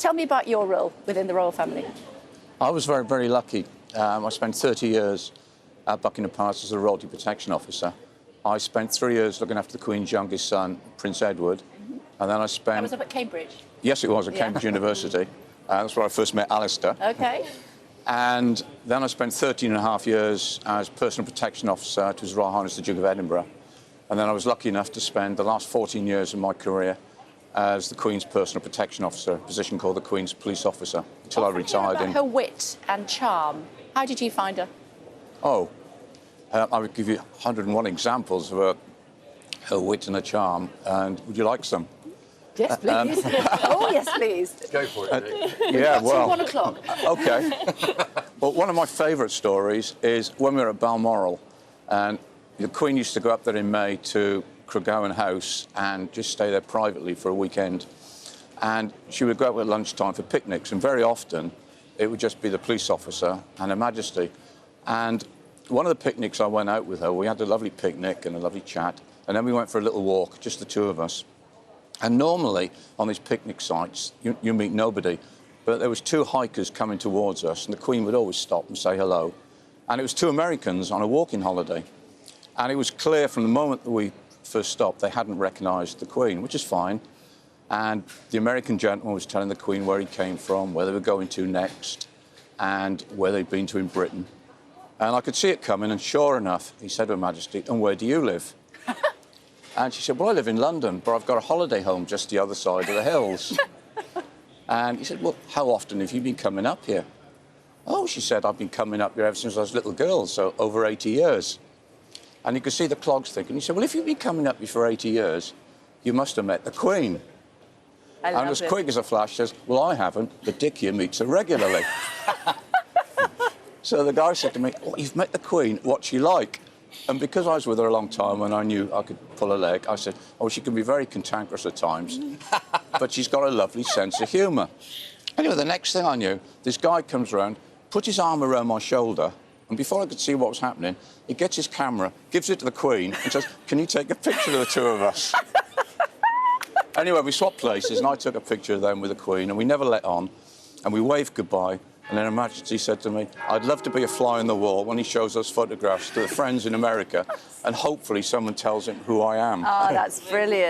Tell me about your role within the royal family. I was very, very lucky. I spent 30 years at Buckingham Palace as a royalty protection officer. I spent 3 years looking after the Queen's youngest son, Prince Edward, and then I spent... That was up at Cambridge? Yes, it was, at Cambridge University. That's where I first met Alistair. OK. And then I spent 13.5 years as personal protection officer to His Royal Highness the Duke of Edinburgh. And then I was lucky enough to spend the last 14 years of my career as the Queen's personal protection officer, a position called the Queen's police officer, until I retired. About her wit and charm. How did you find her? Oh, I would give you 101 examples of her wit and her charm. And would you like some? Yes, please. Oh, yes, please. Go for it, Nick. Yeah, well... 1 o'clock. OK. Well, one of my favourite stories is when we were at Balmoral, and the Queen used to go up there in May to Craiggowan House and just stay there privately for a weekend. And she would go out at lunchtime for picnics, and very often it would just be the police officer and Her Majesty. And one of the picnics I went out with her, we had a lovely picnic and a lovely chat, and then we went for a little walk, just the two of us. And normally on these picnic sites, you meet nobody, but there was 2 hikers coming towards us, and the Queen would always stop and say hello. And it was 2 Americans on a walking holiday. And it was clear from the moment that we first stopped, they hadn't recognised the Queen, which is fine. And the American gentleman was telling the Queen where he came from, where they were going to next, and where they'd been to in Britain. And I could see it coming, and sure enough, he said to Her Majesty, "And where do you live?" And she said, "Well, I live in London, but I've got a holiday home just the other side of the hills." And he said, "Well, how often have you been coming up here?" "Oh," she said, "I've been coming up here ever since I was a little girl, so over 80 years. And you could see the clogs thinking. He said, "Well, if you've been coming up here for 80 years, you must have met the Queen." And as quick as a flash says, "Well, I haven't, but Dick here meets her regularly." So the guy said to me, "Oh, you've met the Queen, what's she like?" And because I was with her a long time and I knew I could pull a leg, I said, "Oh, she can be very cantankerous at times, but she's got a lovely sense of humour." Anyway, the next thing I knew, this guy comes around, put his arm around my shoulder, and before I could see what was happening, he gets his camera, gives it to the Queen, and says, "Can you take a picture of the 2 of us?" Anyway, we swapped places, and I took a picture of them with the Queen, and we never let on, and we waved goodbye. And then Her Majesty said to me, "I'd love to be a fly on the wall when he shows those photographs to the friends in America, and hopefully someone tells him who I am." Oh, that's brilliant.